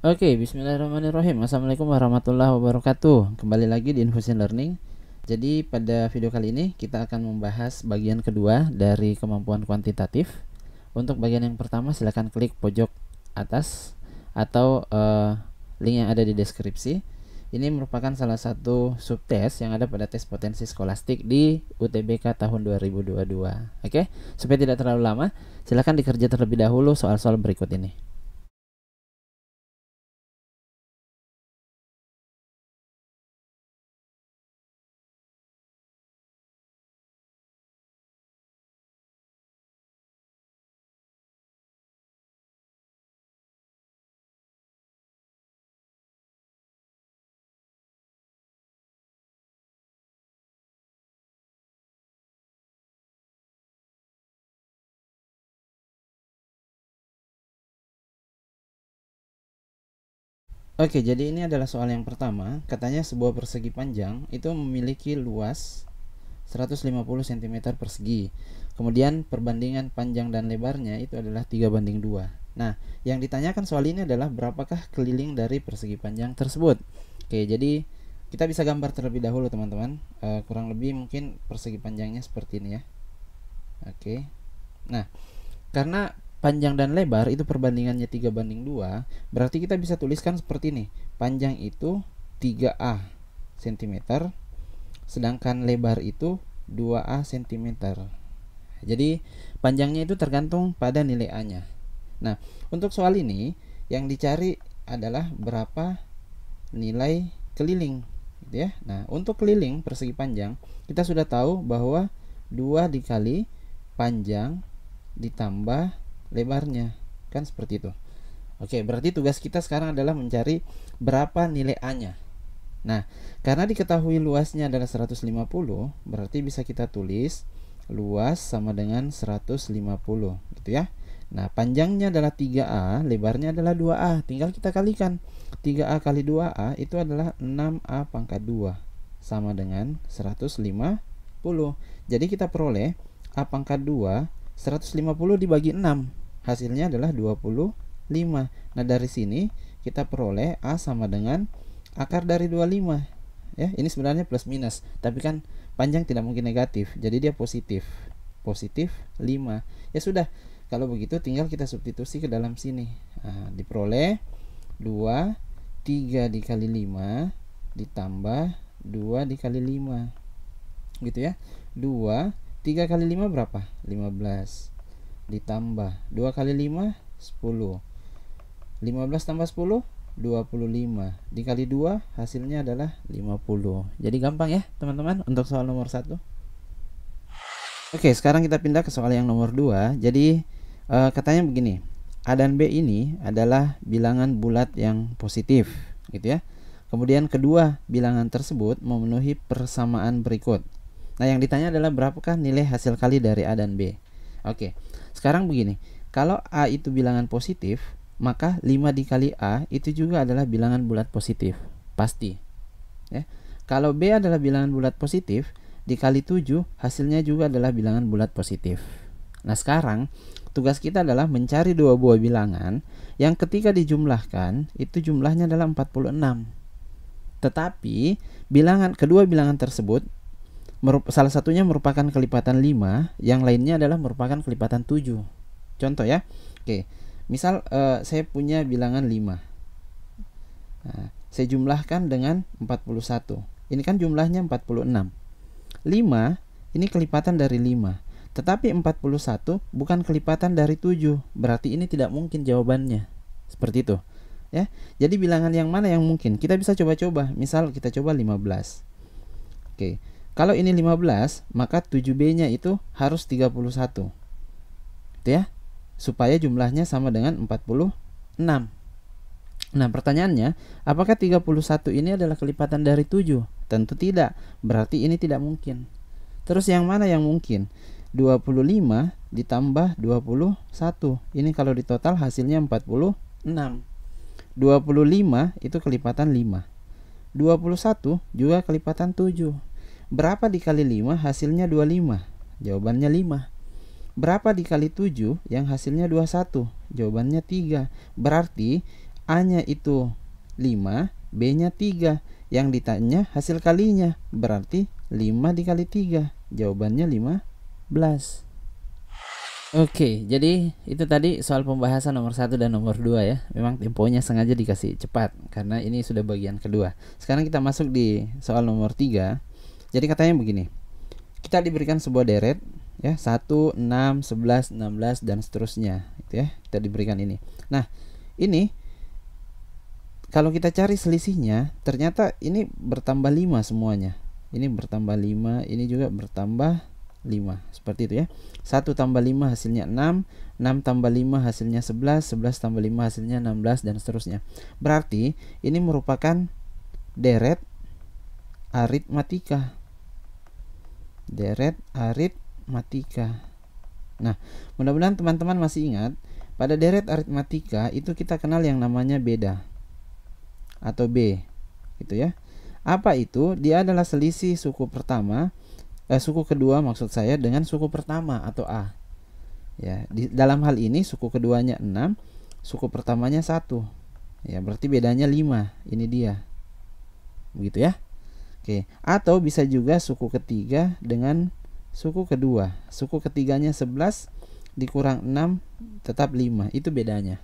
Oke, bismillahirrahmanirrahim. Assalamualaikum warahmatullahi wabarakatuh. Kembali lagi di Infusion Learning. Jadi pada video kali ini kita akan membahas bagian kedua dari kemampuan kuantitatif. Untuk bagian yang pertama silakan klik pojok atas atau link yang ada di deskripsi. Ini merupakan salah satu subtes yang ada pada tes potensi skolastik di UTBK tahun 2022. Oke, supaya tidak terlalu lama, silakan dikerja terlebih dahulu soal-soal berikut ini. Oke, jadi ini adalah soal yang pertama. Katanya sebuah persegi panjang itu memiliki luas 150 cm persegi. Kemudian perbandingan panjang dan lebarnya itu adalah 3:2. Nah, yang ditanyakan soal ini adalah berapakah keliling dari persegi panjang tersebut. Oke, jadi kita bisa gambar terlebih dahulu teman-teman. Kurang lebih mungkin persegi panjangnya seperti ini ya. Oke. Nah, karena panjang dan lebar itu perbandingannya 3:2, berarti kita bisa tuliskan seperti ini. Panjang itu 3A cm, sedangkan lebar itu 2A cm. Jadi panjangnya itu tergantung pada nilai A-nya. Nah, untuk soal ini yang dicari adalah berapa nilai keliling, gitu ya. Nah, untuk keliling persegi panjang, kita sudah tahu bahwa 2 dikali panjang ditambah lebarnya, kan seperti itu. Oke, berarti tugas kita sekarang adalah mencari berapa nilai A-nya. Nah, karena diketahui luasnya adalah 150, berarti bisa kita tulis luas sama dengan 150, gitu ya. Nah, panjangnya adalah 3A, lebarnya adalah 2A. Tinggal kita kalikan. 3A kali 2A itu adalah 6A pangkat 2 sama dengan 150. Jadi kita peroleh A pangkat 2 150 dibagi 6, hasilnya adalah 25. Nah, dari sini kita peroleh A sama dengan akar dari 25. Ya, ini sebenarnya plus minus, tapi kan panjang tidak mungkin negatif, jadi dia positif. Positif 5. Ya sudah, kalau begitu tinggal kita substitusi ke dalam sini. Nah, diperoleh 2 3 dikali 5 ditambah 2 dikali 5. Gitu ya. 2 3 kali 5 berapa? 15. Ditambah 2 kali 5 10. 15 tambah 10 25. Dikali 2 hasilnya adalah 50. Jadi gampang ya teman-teman untuk soal nomor 1. Oke, sekarang kita pindah ke soal yang nomor 2. Jadi katanya begini. A dan B ini adalah bilangan bulat yang positif, gitu ya. Kemudian kedua bilangan tersebut memenuhi persamaan berikut. Nah, yang ditanya adalah berapakah nilai hasil kali dari A dan B. Oke, sekarang begini. Kalau A itu bilangan positif, maka 5 dikali A itu juga adalah bilangan bulat positif. Pasti. Ya. Kalau B adalah bilangan bulat positif, dikali 7 hasilnya juga adalah bilangan bulat positif. Nah, sekarang tugas kita adalah mencari dua buah bilangan yang ketika dijumlahkan itu jumlahnya adalah 46. Tetapi kedua bilangan tersebut salah satunya merupakan kelipatan 5, yang lainnya adalah merupakan kelipatan 7. Contoh ya. Oke. Misal saya punya bilangan 5. Nah, saya jumlahkan dengan 41. Ini kan jumlahnya 46. 5 ini kelipatan dari 5. Tetapi 41 bukan kelipatan dari 7. Berarti ini tidak mungkin jawabannya. Seperti itu. Ya. Jadi bilangan yang mana yang mungkin? Kita bisa coba-coba. Misal kita coba 15. Oke. Kalau ini 15, maka 7B-nya itu harus 31. Gitu ya. Supaya jumlahnya sama dengan 46. Nah, pertanyaannya, apakah 31 ini adalah kelipatan dari 7? Tentu tidak. Berarti ini tidak mungkin. Terus yang mana yang mungkin? 25 ditambah 21. Ini kalau ditotal hasilnya 46. 25 itu kelipatan 5. 21 juga kelipatan 7. Berapa dikali 5 hasilnya 25? Jawabannya 5. Berapa dikali 7 yang hasilnya 21? Jawabannya 3. Berarti A-nya itu 5, B-nya 3. Yang ditanya hasil kalinya, berarti 5 dikali 3. Jawabannya 15. Oke, jadi itu tadi soal pembahasan nomor 1 dan nomor 2 ya. Memang temponya sengaja dikasih cepat karena ini sudah bagian kedua. Sekarang kita masuk di soal nomor 3. Jadi katanya begini. Kita diberikan sebuah deret ya, 1, 6, 11, 16 dan seterusnya gitu ya. Kita diberikan ini. Nah, ini kalau kita cari selisihnya, ternyata ini bertambah 5 semuanya. Ini bertambah 5, ini juga bertambah 5. Seperti itu ya. 1 tambah 5 hasilnya 6, 6 tambah 5 hasilnya 11, 11 tambah 5 hasilnya 16 dan seterusnya. Berarti ini merupakan deret aritmatika. Deret aritmatika. Nah, mudah-mudahan teman-teman masih ingat, pada deret aritmatika itu kita kenal yang namanya beda atau B, gitu ya. Apa itu? Dia adalah selisih suku pertama, suku kedua maksud saya dengan suku pertama atau A. Ya, dalam hal ini suku keduanya 6, suku pertamanya 1. Ya, berarti bedanya 5. Ini dia. Begitu ya. Oke, atau bisa juga suku ketiga dengan suku kedua. Suku ketiganya 11 dikurang 6 tetap 5. Itu bedanya.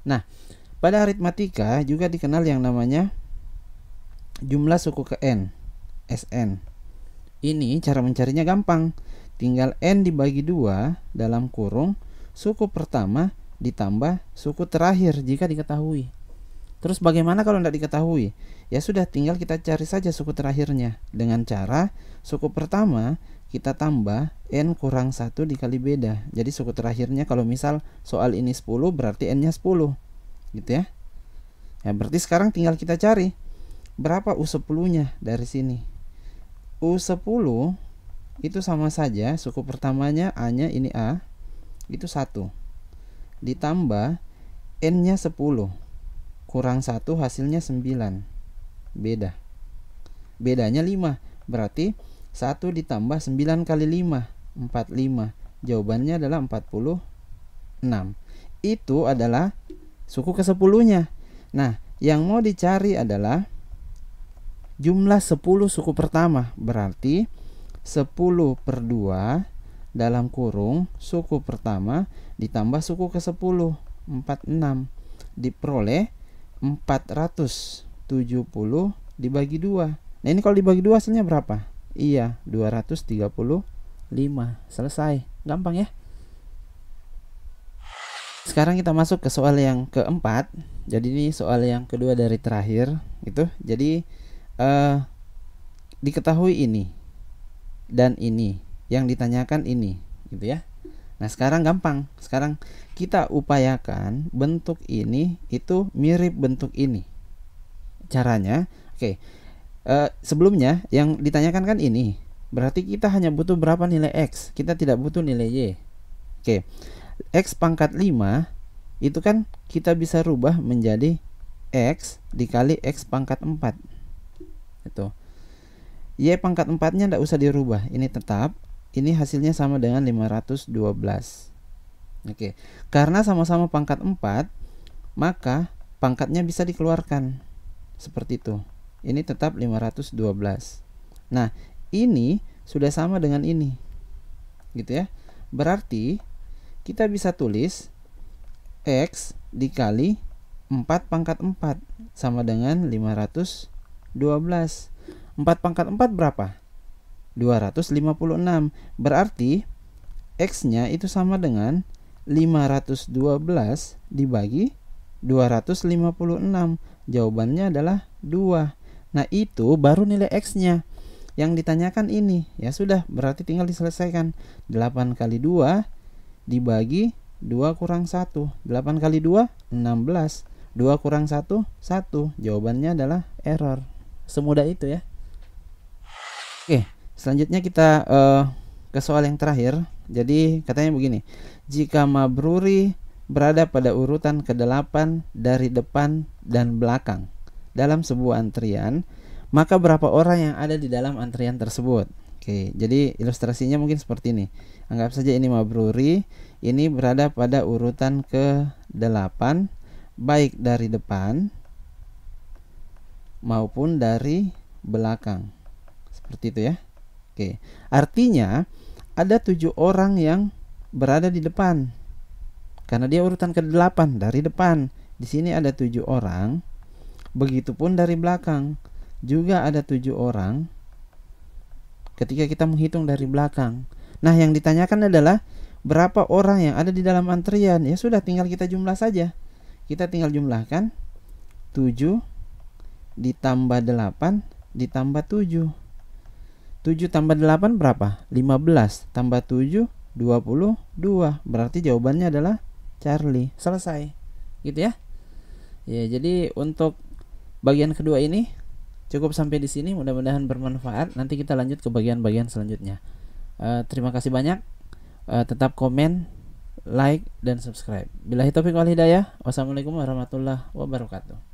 Nah, pada aritmatika juga dikenal yang namanya jumlah suku ke n, Sn. Ini cara mencarinya gampang. Tinggal n dibagi 2 dalam kurung suku pertama ditambah suku terakhir jika diketahui. Terus bagaimana kalau tidak diketahui? Ya sudah, tinggal kita cari saja suku terakhirnya dengan cara suku pertama kita tambah n kurang 1 dikali beda. Jadi suku terakhirnya kalau misal soal ini 10 berarti n-nya 10. Gitu ya. Ya berarti sekarang tinggal kita cari berapa U10-nya dari sini. U10 itu sama saja suku pertamanya A-nya ini A itu 1 ditambah n-nya 10 kurang 1 hasilnya 9. Bedanya 5. Berarti 1 ditambah 9 kali 5 45. Jawabannya adalah 46. Itu adalah suku ke-10-nya. Nah, yang mau dicari adalah jumlah 10 suku pertama. Berarti 10 per 2 dalam kurung suku pertama ditambah suku ke-10 46 diperoleh 470 dibagi 2. Nah ini kalau dibagi 2 hasilnya berapa? Iya, 235. Selesai. Gampang ya. Sekarang kita masuk ke soal yang keempat. Jadi ini soal yang kedua dari terakhir gitu. Jadi diketahui ini dan ini, yang ditanyakan ini gitu ya. Nah sekarang gampang. Sekarang kita upayakan bentuk ini itu mirip bentuk ini. Caranya oke. Sebelumnya yang ditanyakan kan ini, berarti kita hanya butuh berapa nilai X, kita tidak butuh nilai Y. Oke, X pangkat 5 itu kan kita bisa rubah menjadi X dikali X pangkat 4. Itu Y pangkat 4 nya tidak usah dirubah, ini tetap. Ini hasilnya sama dengan 512. Oke, karena sama-sama pangkat 4 maka pangkatnya bisa dikeluarkan seperti itu. Ini tetap 512. Nah ini sudah sama dengan ini gitu ya. Berarti kita bisa tulis X dikali 4 pangkat 4 sama dengan 512. 4 pangkat 4 berapa? 256. Berarti X-nya itu sama dengan 512 dibagi 256. Jawabannya adalah 2. Nah itu baru nilai X-nya. Yang ditanyakan ini. Ya sudah, berarti tinggal diselesaikan. 8 kali 2 dibagi 2 kurang 1. 8 kali 2 16. 2 kurang 1 1. Jawabannya adalah error. Semudah itu ya. Oke, selanjutnya kita ke soal yang terakhir. Jadi katanya begini, jika Mabruri berada pada urutan ke-8 dari depan dan belakang dalam sebuah antrian, maka berapa orang yang ada di dalam antrian tersebut? Oke, jadi ilustrasinya mungkin seperti ini. Anggap saja ini Mabruri, ini berada pada urutan ke-8, baik dari depan maupun dari belakang. Seperti itu ya. Oke, artinya ada 7 orang yang berada di depan karena dia urutan ke-8 dari depan. Di sini ada 7 orang. Begitupun dari belakang juga ada 7 orang ketika kita menghitung dari belakang. Nah, yang ditanyakan adalah berapa orang yang ada di dalam antrian. Ya sudah, tinggal kita jumlah saja. Kita tinggal jumlahkan 7 ditambah 8 ditambah 7. 7 tambah 8 berapa? 15 tambah 7 22. Berarti jawabannya adalah Charlie. Selesai. Gitu ya. Ya, jadi untuk bagian kedua ini cukup sampai di sini. Mudah-mudahan bermanfaat. Nanti kita lanjut ke bagian-bagian selanjutnya. Terima kasih banyak. Tetap komen, like, dan subscribe. Billahi taufiq wal hidayah. Wassalamualaikum warahmatullahi wabarakatuh.